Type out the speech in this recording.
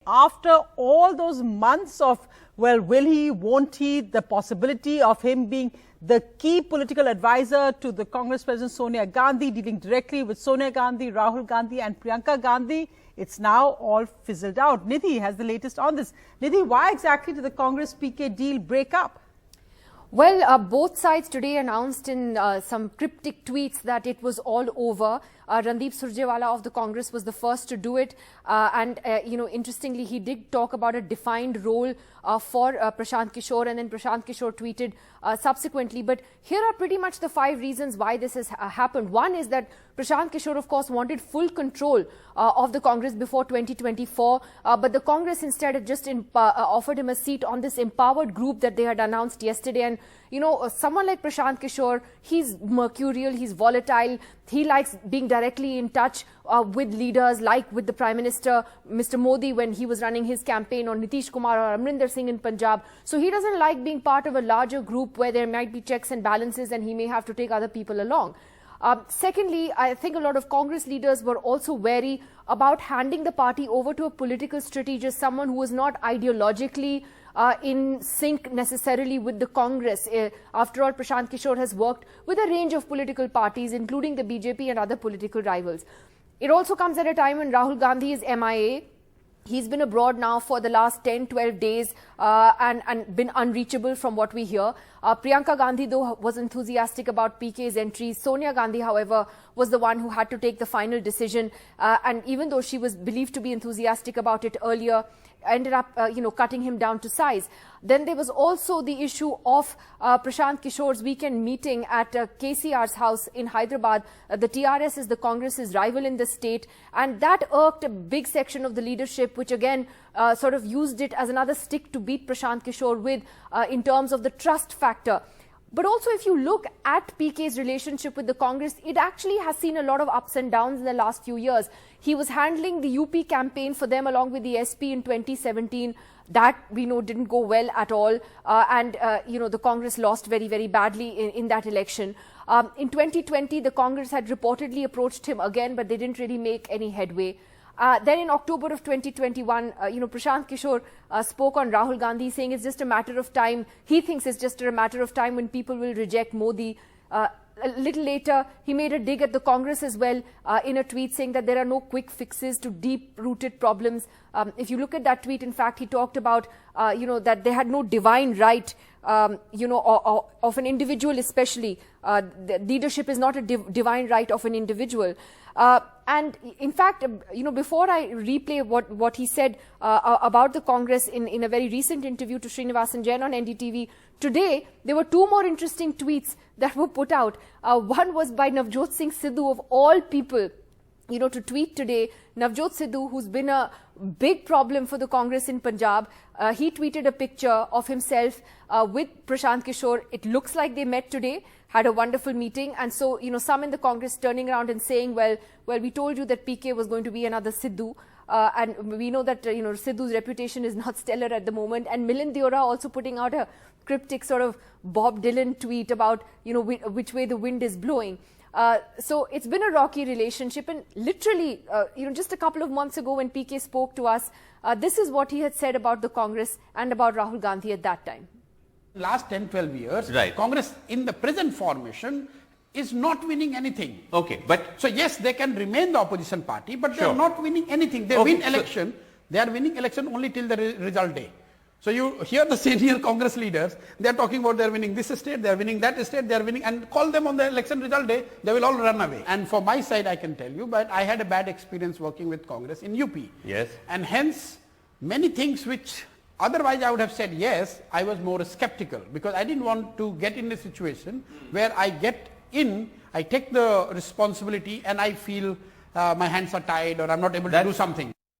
after all those months of, well, will he, won't he, the possibility of him being the key political advisor to the Congress President Sonia Gandhi, dealing directly with Sonia Gandhi, Rahul Gandhi and Priyanka Gandhi, it's now all fizzled out. Nidhi has the latest on this. Nidhi, why exactly did the Congress PK deal break up? Well, both sides today announced in some cryptic tweets that it was all over. Randeep Surjewala of the Congress was the first to do it. Interestingly, he did talk about a defined role for Prashant Kishor, and then Prashant Kishor tweeted subsequently. But here are pretty much the 5 reasons why this has happened. One is that Prashant Kishor, of course, wanted full control of the Congress before 2024. But the Congress instead had just offered him a seat on this empowered group that they had announced yesterday. And, you know, someone like Prashant Kishor, he's mercurial, he's volatile. He likes being directly in touch with leaders, like with the Prime Minister, Mr. Modi, when he was running his campaign, or Nitish Kumar or Amrinder Singh in Punjab. So he doesn't like being part of a larger group where there might be checks and balances and he may have to take other people along. Secondly, I think a lot of Congress leaders were also wary about handing the party over to a political strategist, someone who was not ideologically in sync necessarily with the Congress. After all, Prashant Kishor has worked with a range of political parties, including the BJP and other political rivals. It also comes at a time when Rahul Gandhi is MIA. He's been abroad now for the last 10-12 days and been unreachable from what we hear. Priyanka Gandhi, though, was enthusiastic about PK's entry. Sonia Gandhi, however, was the one who had to take the final decision. And even though she was believed to be enthusiastic about it earlier, ended up, cutting him down to size. Then there was also the issue of Prashant Kishor's weekend meeting at KCR's house in Hyderabad. The TRS is the Congress's rival in the state, and that irked a big section of the leadership, which again sort of used it as another stick to beat Prashant Kishor with in terms of the trust factor. But also, if you look at PK's relationship with the Congress, it actually has seen a lot of ups and downs in the last few years. He was handling the UP campaign for them along with the SP in 2017. That, we know, didn't go well at all. The Congress lost very, very badly in that election. In 2020, the Congress had reportedly approached him again, but they didn't really make any headway. Then in October of 2021, Prashant Kishor spoke on Rahul Gandhi, saying it's just a matter of time. He thinks it's just a matter of time when people will reject Modi. A little later, he made a dig at the Congress as well in a tweet saying that there are no quick fixes to deep-rooted problems. If you look at that tweet, in fact, he talked about, that they had no divine right, of an individual especially. The leadership is not a divine right of an individual. And in fact, before I replay what he said about the Congress in a very recent interview to Srinivasan Jain on NDTV, today there were 2 more interesting tweets that were put out. One was by Navjot Singh Sidhu, of all people, to tweet today. Navjot Sidhu, who's been a big problem for the Congress in Punjab, he tweeted a picture of himself with Prashant Kishor. It looks like they met today, had a wonderful meeting. And so, some in the Congress turning around and saying, well, we told you that PK was going to be another Sidhu. And we know that, Sidhu's reputation is not stellar at the moment. And Milind Deora also putting out a cryptic sort of Bob Dylan tweet about, which way the wind is blowing. So it's been a rocky relationship, and literally, just a couple of months ago when PK spoke to us, this is what he had said about the Congress and about Rahul Gandhi at that time. Last 10-12 years, right. Congress in the present formation is not winning anything. Okay, but so yes, they can remain the opposition party, but they sure. are not winning anything. They win election. They are winning election only till the result day. So you hear the senior Congress leaders, they are talking about they are winning this state, they are winning that state, they are winning, and call them on the election result day, they will all run away. And for my side, I can tell you, but I had a bad experience working with Congress in UP. Yes. And hence, many things which otherwise I would have said yes, I was more skeptical, because I didn't want to get in a situation where I get in, I take the responsibility and I feel my hands are tied or I'm not able to do something.